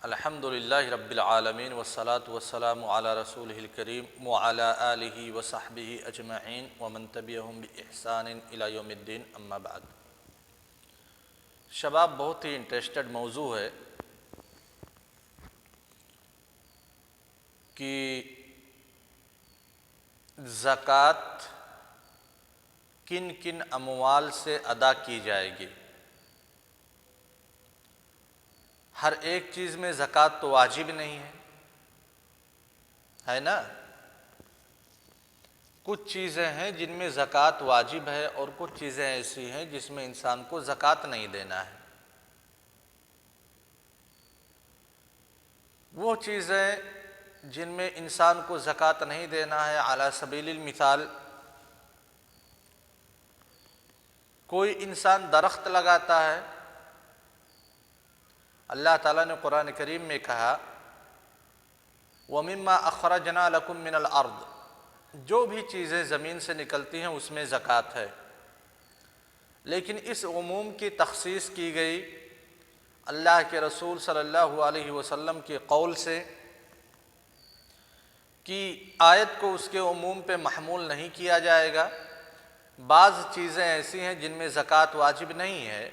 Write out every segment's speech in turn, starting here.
الحمد للہ رب العالمین والصلاة والسلام علی رسولہ الکریم وعلی آلہ وصحبہ اجمعین ومن تبعہم بإحسان الی یوم الدین اما بعد۔ شباب بہت ہی انٹرسٹڈ موضوع ہے کہ زکوٰۃ کن کن اموال سے ادا کی جائے گی۔ ہر ایک چیز میں زکوٰۃ تو واجب نہیں ہے نا؟ کچھ چیزیں ہیں جن میں زکوٰۃ واجب ہے اور کچھ چیزیں ایسی ہیں جس میں انسان کو زکوٰۃ نہیں دینا ہے۔ وہ چیزیں جن میں انسان کو زکوٰۃ نہیں دینا ہے، علی سبیل المثال کوئی انسان درخت لگاتا ہے، اللہ تعالیٰ نے قرآن کریم میں کہا وَمِمَّا أَخْرَجْنَا لَكُم مِّنَ الْأَرْضِ، جو بھی چیزیں زمین سے نکلتی ہیں اس میں زکوٰۃ ہے، لیکن اس عموم کی تخصیص کی گئی اللہ کے رسول صلی اللہ علیہ وسلم کے قول سے کہ آیت کو اس کے عموم پہ محمول نہیں کیا جائے گا۔ بعض چیزیں ایسی ہیں جن میں زکوٰۃ واجب نہیں ہے،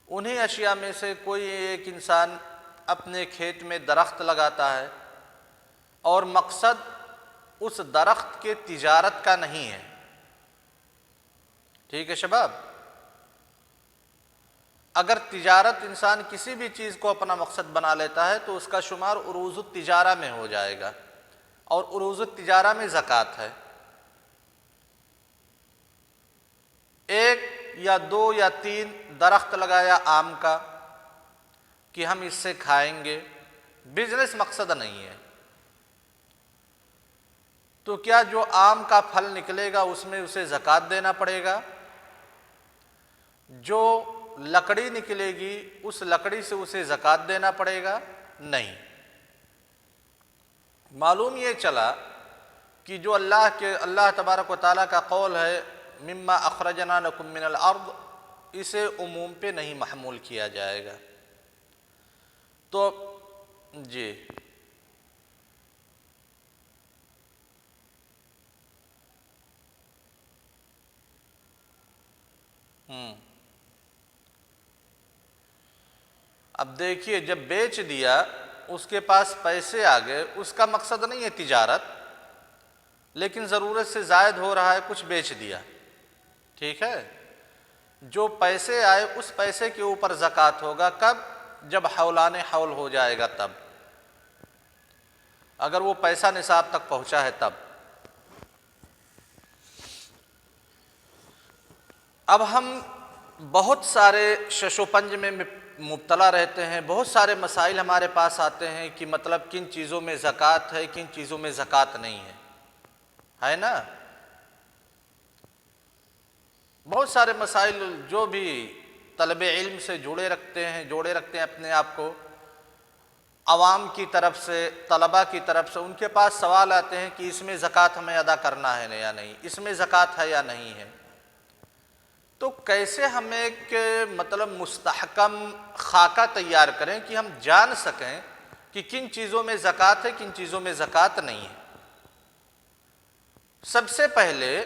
انہی اشیاء میں سے کوئی ایک انسان اپنے کھیت میں درخت لگاتا ہے اور مقصد اس درخت کے تجارت کا نہیں ہے، ٹھیک ہے شباب؟ اگر تجارت انسان کسی بھی چیز کو اپنا مقصد بنا لیتا ہے تو اس کا شمار عروض التجارہ میں ہو جائے گا، اور عروض التجارہ میں زکوٰۃ ہے۔ ایک یا دو یا تین درخت لگایا آم کا کہ ہم اس سے کھائیں گے، بزنس مقصد نہیں ہے، تو کیا جو آم کا پھل نکلے گا اس میں اسے زکوٰۃ دینا پڑے گا؟ جو لکڑی نکلے گی اس لکڑی سے اسے زکوٰۃ دینا پڑے گا؟ نہیں۔ معلوم یہ چلا کہ جو اللہ تبارک و تعالیٰ کا قول ہے مما اخرجنا لکم من الارض، اسے عموم پہ نہیں محمول کیا جائے گا۔ تو جی اب دیکھیے، جب بیچ دیا اس کے پاس پیسے آ گئے، اس کا مقصد نہیں ہے تجارت، لیکن ضرورت سے زائد ہو رہا ہے، کچھ بیچ دیا، ٹھیک ہے؟ جو پیسے آئے اس پیسے کے اوپر زکوٰۃ ہوگا، کب؟ جب حولان حول ہو جائے گا تب، اگر وہ پیسہ نصاب تک پہنچا ہے تب۔ اب ہم بہت سارے شش و پنج میں مبتلا رہتے ہیں، بہت سارے مسائل ہمارے پاس آتے ہیں کہ مطلب کن چیزوں میں زکوٰۃ ہے، کن چیزوں میں زکوٰۃ نہیں ہے نا؟ بہت سارے مسائل جو بھی طلب علم سے جوڑے رکھتے ہیں اپنے آپ کو، عوام کی طرف سے، طلباء کی طرف سے، ان کے پاس سوال آتے ہیں کہ اس میں زکوٰۃ ہمیں ادا کرنا ہے یا نہیں، اس میں زکوٰۃ ہے یا نہیں ہے۔ تو کیسے ہم ایک مطلب مستحکم خاکہ تیار کریں کہ ہم جان سکیں کہ کن چیزوں میں زکوٰۃ ہے، کن چیزوں میں زکوٰۃ نہیں ہے؟ سب سے پہلے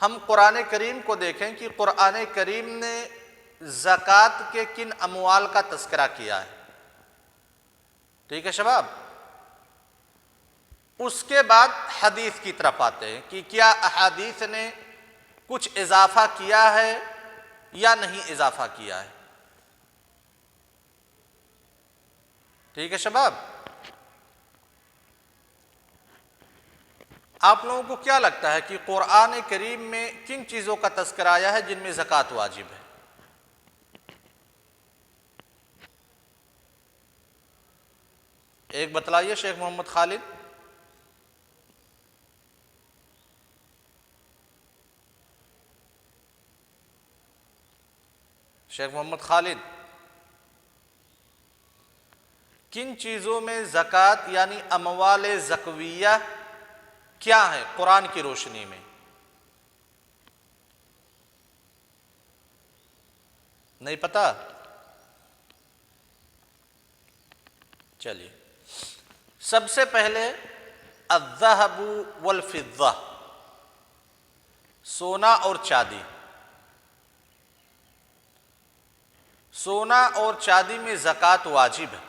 ہم قرآن کریم کو دیکھیں کہ قرآن کریم نے زکوٰۃ کے کن اموال کا تذکرہ کیا ہے، ٹھیک ہے شباب؟ اس کے بعد حدیث کی طرف آتے ہیں کہ کیا احادیث نے کچھ اضافہ کیا ہے یا نہیں اضافہ کیا ہے، ٹھیک ہے شباب؟ آپ لوگوں کو کیا لگتا ہے کہ قرآن کریم میں کن چیزوں کا تذکرہ آیا ہے جن میں زکوٰۃ واجب ہے؟ ایک بتلائیے شیخ محمد خالد۔ شیخ محمد خالد، کن چیزوں میں زکوٰۃ یعنی اموال زکویہ کیا ہے قرآن کی روشنی میں؟ نہیں پتا؟ چلیے، سب سے پہلے الذہب والفضہ، سونا اور چاندی۔ سونا اور چاندی میں زکوٰۃ واجب ہے۔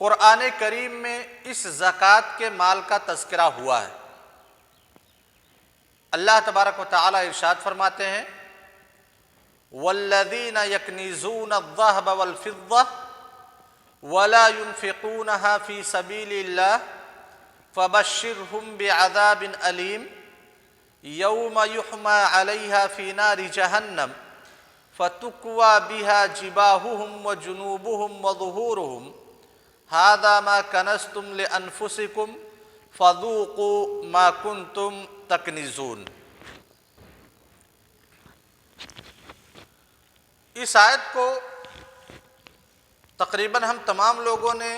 قرآن کریم میں اس زکوٰۃ کے مال کا تذکرہ ہوا ہے۔ اللہ تبارک و تعالی ارشاد فرماتے ہیں والذین یکنزون الذہب والفضہ ولا ينفقونها فی سبیل اللہ فبشرہم بعذاب علیم یوم یحمى علیہا فی نار جہنم فتکوی بہا جباہہم وجنوبہم وظہورہم ھذا ما کنزتم لانفسکم فذوقوا ما کنتم تکنزون۔ اس آیت کو تقریباً ہم تمام لوگوں نے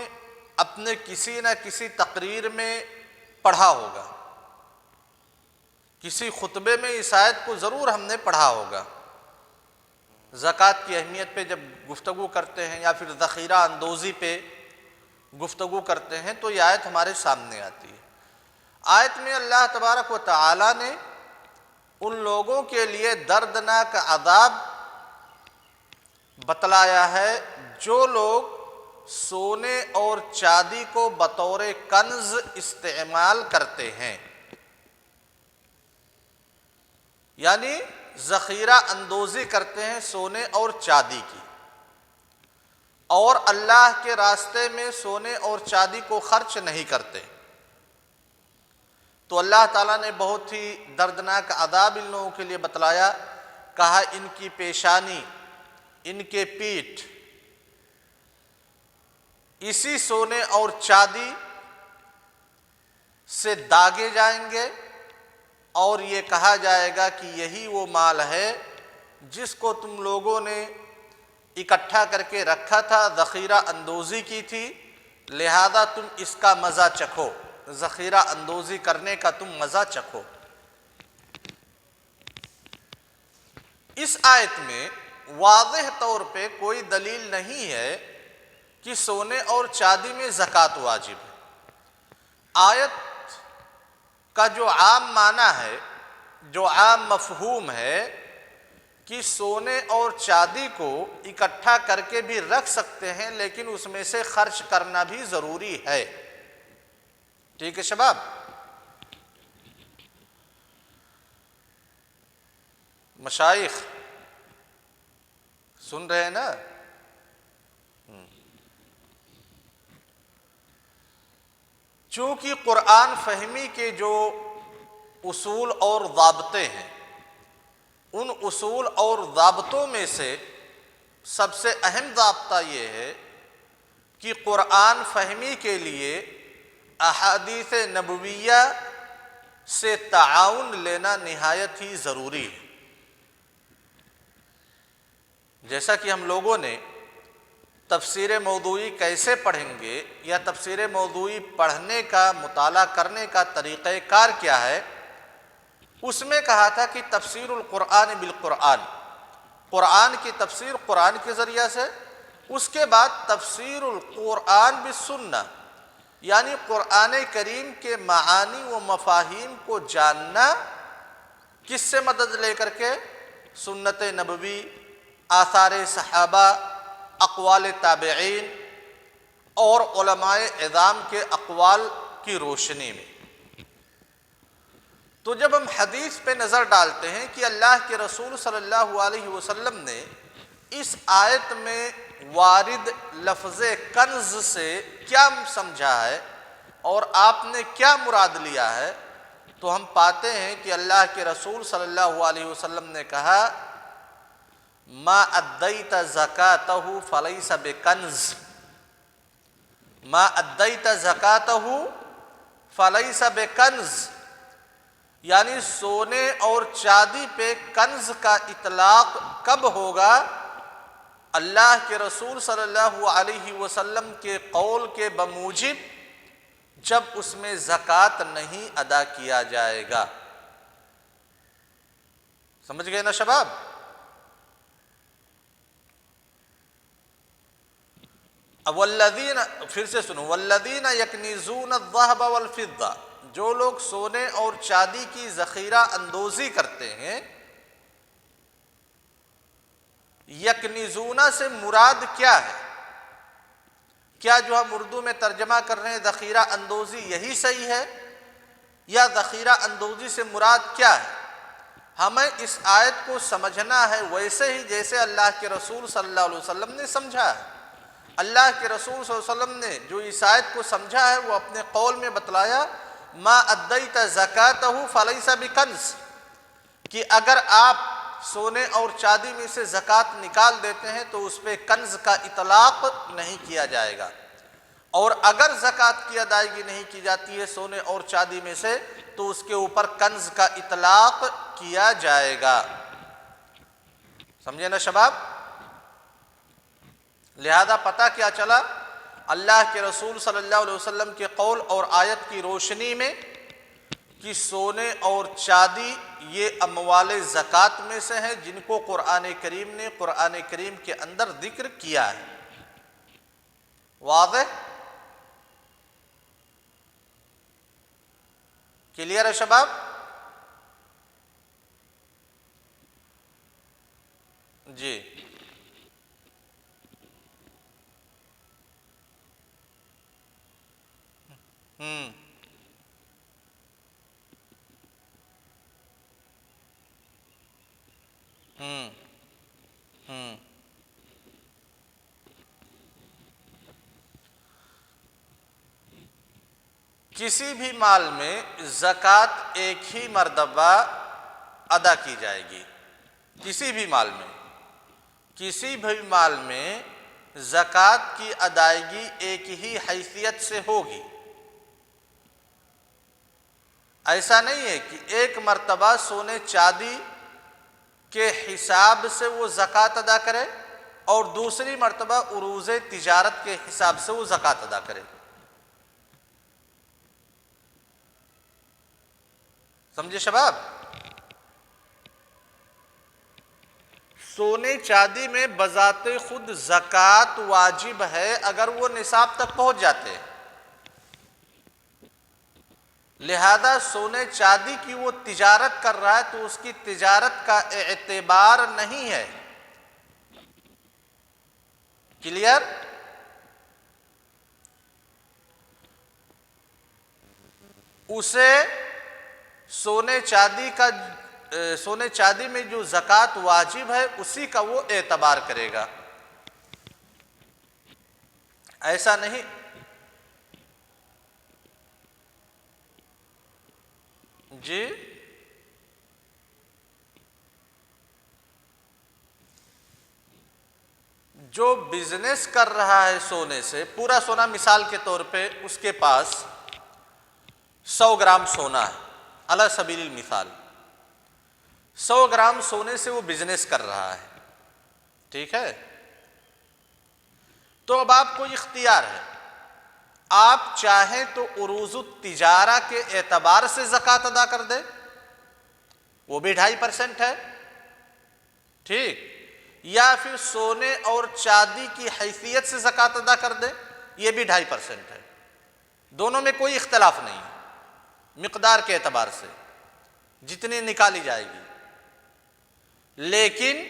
اپنے کسی نہ کسی تقریر میں پڑھا ہوگا، کسی خطبے میں اس آیت کو ضرور ہم نے پڑھا ہوگا۔ زکوٰۃ کی اہمیت پہ جب گفتگو کرتے ہیں یا پھر ذخیرہ اندوزی پہ گفتگو کرتے ہیں تو یہ آیت ہمارے سامنے آتی ہے۔ آیت میں اللہ تبارک و تعالی نے ان لوگوں کے لیے دردناک عذاب بتلایا ہے جو لوگ سونے اور چاندی کو بطور کنز استعمال کرتے ہیں، یعنی ذخیرہ اندوزی کرتے ہیں سونے اور چاندی کی، اور اللہ کے راستے میں سونے اور چاندی کو خرچ نہیں کرتے، تو اللہ تعالیٰ نے بہت ہی دردناک عذاب ان لوگوں کے لیے بتلایا۔ کہا ان کی پیشانی، ان کے پیٹھ اسی سونے اور چاندی سے داغے جائیں گے، اور یہ کہا جائے گا کہ یہی وہ مال ہے جس کو تم لوگوں نے اکٹھا کر کے رکھا تھا، ذخیرہ اندوزی کی تھی، لہذا تم اس کا مزہ چکھو، ذخیرہ اندوزی کرنے کا تم مزہ چکھو۔ اس آیت میں واضح طور پہ کوئی دلیل نہیں ہے کہ سونے اور چاندی میں زکوٰۃ واجب ہے۔ آیت کا جو عام معنی ہے، جو عام مفہوم ہے کہ سونے اور چاندی کو اکٹھا کر کے بھی رکھ سکتے ہیں لیکن اس میں سے خرچ کرنا بھی ضروری ہے۔ ٹھیک ہے شباب؟ مشائخ سن رہے ہیں نا؟ چونکہ قرآن فہمی کے جو اصول اور ضابطے ہیں، ان اصول اور ضابطوں میں سے سب سے اہم ضابطہ یہ ہے کہ قرآن فہمی کے لیے احادیث نبویہ سے تعاون لینا نہایت ہی ضروری ہے۔ جیسا کہ ہم لوگوں نے تفسیر موضوعی کیسے پڑھیں گے یا تفسیر موضوعی پڑھنے کا، مطالعہ کرنے کا طریقہ کار کیا ہے، اس میں کہا تھا کہ تفسیر القرآن بالقرآن، قرآن کی تفسیر قرآن کے ذریعہ سے، اس کے بعد تفسیر القرآن بالسنہ، یعنی قرآن کریم کے معانی و مفاہیم کو جاننا کس سے مدد لے کر کے؟ سنت نبوی، آثار صحابہ، اقوال تابعین اور علماء اعظام کے اقوال کی روشنی میں۔ تو جب ہم حدیث پہ نظر ڈالتے ہیں کہ اللہ کے رسول صلی اللہ علیہ وسلم نے اس آیت میں وارد لفظ کنز سے کیا سمجھا ہے اور آپ نے کیا مراد لیا ہے، تو ہم پاتے ہیں کہ اللہ کے رسول صلی اللہ علیہ وسلم نے کہا ما ادیت زکاتہ فلیس بکنز، ما ادیت زکاتہ فلیس بکنز، یعنی سونے اور چاندی پہ کنز کا اطلاق کب ہوگا؟ اللہ کے رسول صلی اللہ علیہ وسلم کے قول کے بموجب جب اس میں زکوٰۃ نہیں ادا کیا جائے گا۔ سمجھ گئے نا شباب؟ والذین، پھر سے سنو، والذین یکنزون الذہب والفضہ، جو لوگ سونے اور چاندی کی ذخیرہ اندوزی کرتے ہیں. یکنزون سے مراد کیا ہے؟ کیا جو ہم اردو میں ترجمہ کر رہے ہیں ذخیرہ اندوزی یہی صحیح ہے، یا ذخیرہ اندوزی سے مراد کیا ہے؟ ہمیں اس آیت کو سمجھنا ہے ویسے ہی جیسے اللہ کے رسول صلی اللہ علیہ وسلم نے سمجھا ہے. اللہ کے رسول صلی اللہ علیہ وسلم نے جو اس آیت کو سمجھا ہے وہ اپنے قول میں بتلایا، ما ادیت زکاتہ فلیس بکنز، کہ اگر آپ سونے اور چاندی میں سے زکوٰۃ نکال دیتے ہیں تو اس پہ کنز کا اطلاق نہیں کیا جائے گا، اور اگر زکوٰۃ کی ادائیگی نہیں کی جاتی ہے سونے اور چاندی میں سے تو اس کے اوپر کنز کا اطلاق کیا جائے گا. سمجھے نا شباب؟ لہذا پتہ کیا چلا؟ اللہ کے رسول صلی اللہ علیہ وسلم کے قول اور آیت کی روشنی میں کہ سونے اور چاندی یہ اموال زکوٰۃ میں سے ہیں جن کو قرآن کریم نے قرآن کریم کے اندر ذکر کیا ہے. واضح؟ کلیئر ہے شباب؟ جی کسی بھی مال میں زکوٰۃ ایک ہی مرتبہ ادا کی جائے گی. کسی بھی مال میں زکوٰۃ کی ادائیگی ایک ہی حیثیت سے ہوگی. ایسا نہیں ہے کہ ایک مرتبہ سونے چاندی کے حساب سے وہ زکوٰۃ ادا کرے اور دوسری مرتبہ عروض تجارت کے حساب سے وہ زکوٰۃ ادا کرے. سمجھے شباب؟ سونے چاندی میں بذات خود زکوٰۃ واجب ہے اگر وہ نصاب تک پہنچ جاتے ہیں. لہذا سونے چاندی کی وہ تجارت کر رہا ہے تو اس کی تجارت کا اعتبار نہیں ہے. کلیئر؟ اسے سونے چاندی میں جو زکوٰۃ واجب ہے اسی کا وہ اعتبار کرے گا. ایسا نہیں. جی جو بزنس کر رہا ہے سونے سے، پورا سونا مثال کے طور پہ اس کے پاس 100 گرام سونا ہے، علی سبیل المثال 100 گرام سونے سے وہ بزنس کر رہا ہے. ٹھیک ہے؟ تو اب آپ کو اختیار ہے، آپ چاہیں تو عروض التجارہ کے اعتبار سے زکوٰۃ ادا کر دیں، وہ بھی 2.5% ہے. ٹھیک؟ یا پھر سونے اور چاندی کی حیثیت سے زکوٰۃ ادا کر دیں، یہ بھی 2.5% ہے. دونوں میں کوئی اختلاف نہیں ہے مقدار کے اعتبار سے جتنی نکالی جائے گی. لیکن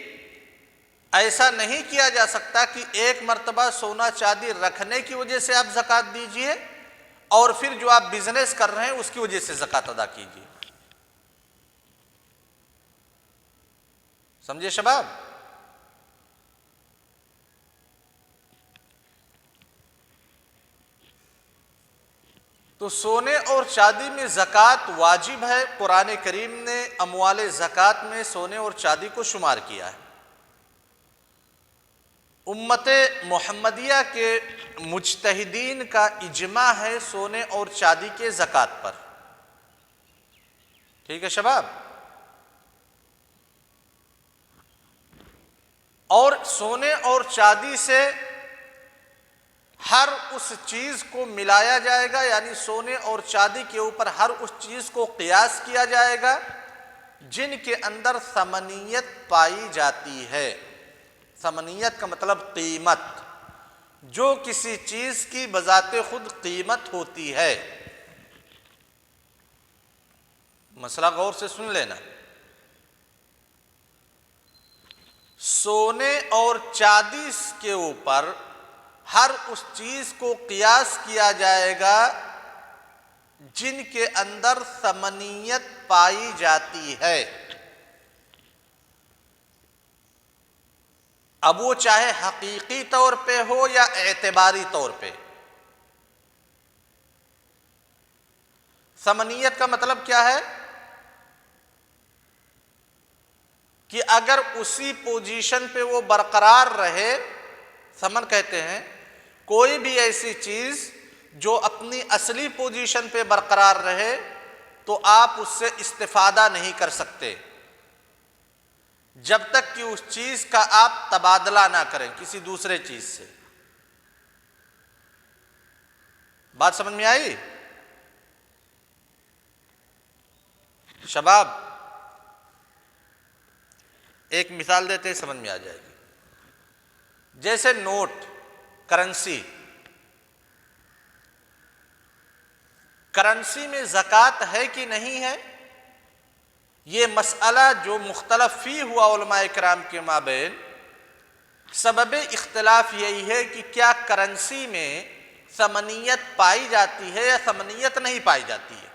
ایسا نہیں کیا جا سکتا کہ ایک مرتبہ سونا چاندی رکھنے کی وجہ سے آپ زکوٰۃ دیجئے اور پھر جو آپ بزنس کر رہے ہیں اس کی وجہ سے زکوٰۃ ادا کیجیے. سمجھے شباب؟ تو سونے اور چاندی میں زکوٰۃ واجب ہے. قرآن کریم نے اموال زکوٰۃ میں سونے اور چاندی کو شمار کیا ہے. امت محمدیہ کے مجتہدین کا اجماع ہے سونے اور چاندی کے زکوٰۃ پر. ٹھیک ہے شباب؟ اور سونے اور چاندی سے ہر اس چیز کو ملایا جائے گا، یعنی سونے اور چاندی کے اوپر ہر اس چیز کو قیاس کیا جائے گا جن کے اندر ثمنیت پائی جاتی ہے. ثمنیت کا مطلب قیمت. جو کسی چیز کی بذات خود قیمت ہوتی ہے. مسئلہ غور سے سن لینا. سونے اور چاندی کے اوپر ہر اس چیز کو قیاس کیا جائے گا جن کے اندر ثمنیت پائی جاتی ہے. اب وہ چاہے حقیقی طور پہ ہو یا اعتباری طور پہ. ثمنیت کا مطلب کیا ہے کہ اگر اسی پوزیشن پہ وہ برقرار رہے، ثمن کہتے ہیں کوئی بھی ایسی چیز جو اپنی اصلی پوزیشن پہ برقرار رہے تو آپ اس سے استفادہ نہیں کر سکتے جب تک کہ اس چیز کا آپ تبادلہ نہ کریں کسی دوسرے چیز سے. بات سمجھ میں آئی؟ شباب ایک مثال دیتے ہیں سمجھ میں آ جائے گی. جیسے نوٹ، کرنسی. کرنسی میں زکوٰۃ ہے کہ نہیں ہے، یہ مسئلہ جو مختلف فی ہوا علماء کرام کے مابین، سبب اختلاف یہی ہے کہ کیا کرنسی میں ثمنیت پائی جاتی ہے یا ثمنیت نہیں پائی جاتی ہے.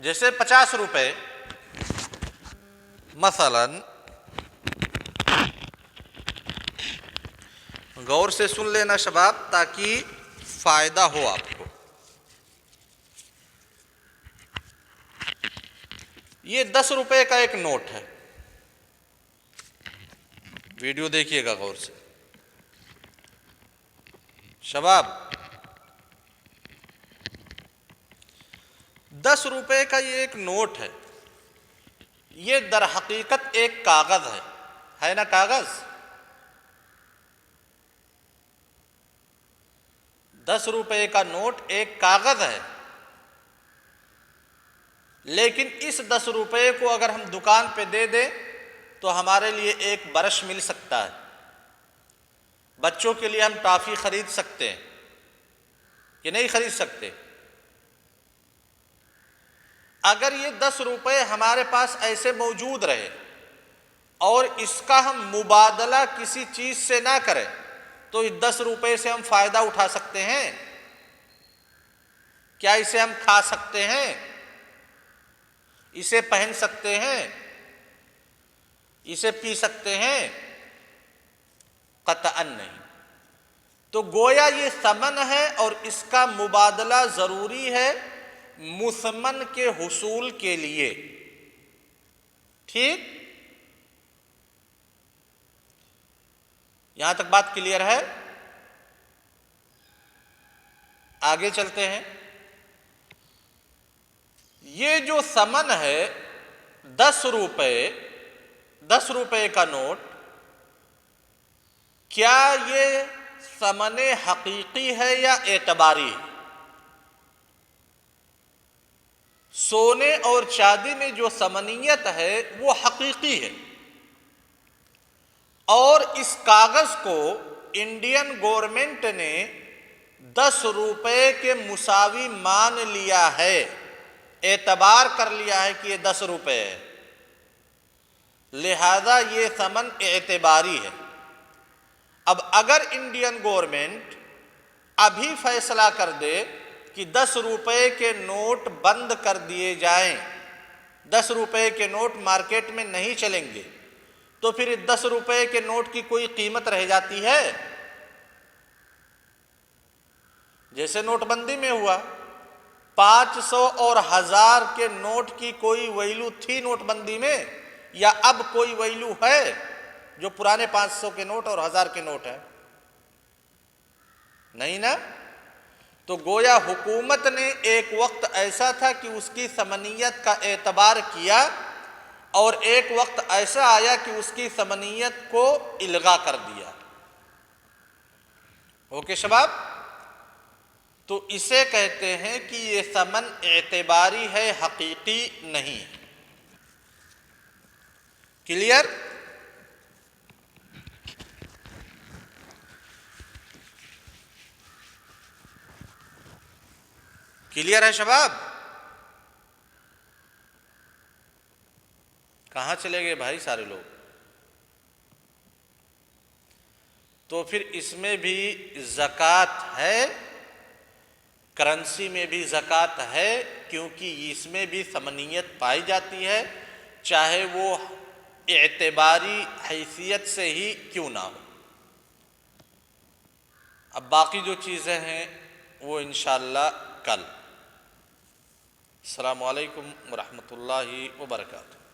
جیسے 50 روپے مثلا، غور سے سن لینا شباب تاکہ فائدہ ہو آپ کو. یہ 10 روپے کا ایک نوٹ ہے. ویڈیو دیکھیے گا غور سے شباب. 10 روپے کا یہ ایک نوٹ ہے. یہ در حقیقت ایک کاغذ ہے نا کاغذ. 10 روپے کا نوٹ ایک کاغذ ہے، لیکن اس 10 روپے کو اگر ہم دکان پہ دے دیں تو ہمارے لیے ایک برش مل سکتا ہے، بچوں کے لیے ہم ٹافی خرید سکتے ہیں کہ نہیں خرید سکتے. اگر یہ 10 روپے ہمارے پاس ایسے موجود رہے اور اس کا ہم مبادلہ کسی چیز سے نہ کریں تو اس 10 روپے سے ہم فائدہ اٹھا سکتے ہیں؟ کیا اسے ہم کھا سکتے ہیں؟ اسے پہن سکتے ہیں؟ اسے پی سکتے ہیں؟ قطعاً نہیں. تو گویا یہ ثمن ہے اور اس کا مبادلہ ضروری ہے مثمن کے حصول کے لیے. ٹھیک؟ یہاں تک بات کلیئر ہے؟ آگے چلتے ہیں. یہ جو ثمن ہے 10 روپے کا نوٹ، کیا یہ ثمن حقیقی ہے یا اعتباری ہے؟ سونے اور چاندی میں جو ثمنیت ہے وہ حقیقی ہے، اور اس کاغذ کو انڈین گورنمنٹ نے 10 روپے کے مساوی مان لیا ہے، اعتبار کر لیا ہے کہ یہ 10 روپے ہے، لہذا یہ ثمن اعتباری ہے. اب اگر انڈین گورنمنٹ ابھی فیصلہ کر دے کہ 10 روپے کے نوٹ بند کر دیے جائیں، 10 روپے کے نوٹ مارکیٹ میں نہیں چلیں گے، تو پھر 10 روپے کے نوٹ کی کوئی قیمت رہ جاتی ہے؟ جیسے نوٹ بندی میں ہوا، 500 اور 1000 کے نوٹ کی کوئی ویلو تھی نوٹ بندی میں، یا اب کوئی ویلو ہے جو پرانے 500 کے نوٹ اور 1000 کے نوٹ ہے؟ نہیں نا. تو گویا حکومت نے ایک وقت ایسا تھا کہ اس کی ثمنیت کا اعتبار کیا، اور ایک وقت ایسا آیا کہ اس کی ثمنیت کو الغا کر دیا. اوکے شباب؟ تو اسے کہتے ہیں کہ یہ ثمن اعتباری ہے، حقیقی نہیں. کلیئر؟ کلیئر ہے شباب؟ کہاں چلے گئے بھائی سارے لوگ؟ تو پھر اس میں بھی زکوٰۃ ہے، کرنسی میں بھی زکوٰۃ ہے، کیونکہ اس میں بھی ثمنیت پائی جاتی ہے، چاہے وہ اعتباری حیثیت سے ہی کیوں نہ ہو۔ اب باقی جو چیزیں ہیں وہ انشاءاللہ کل۔ السلام علیکم ورحمۃ اللہ وبرکاتہ۔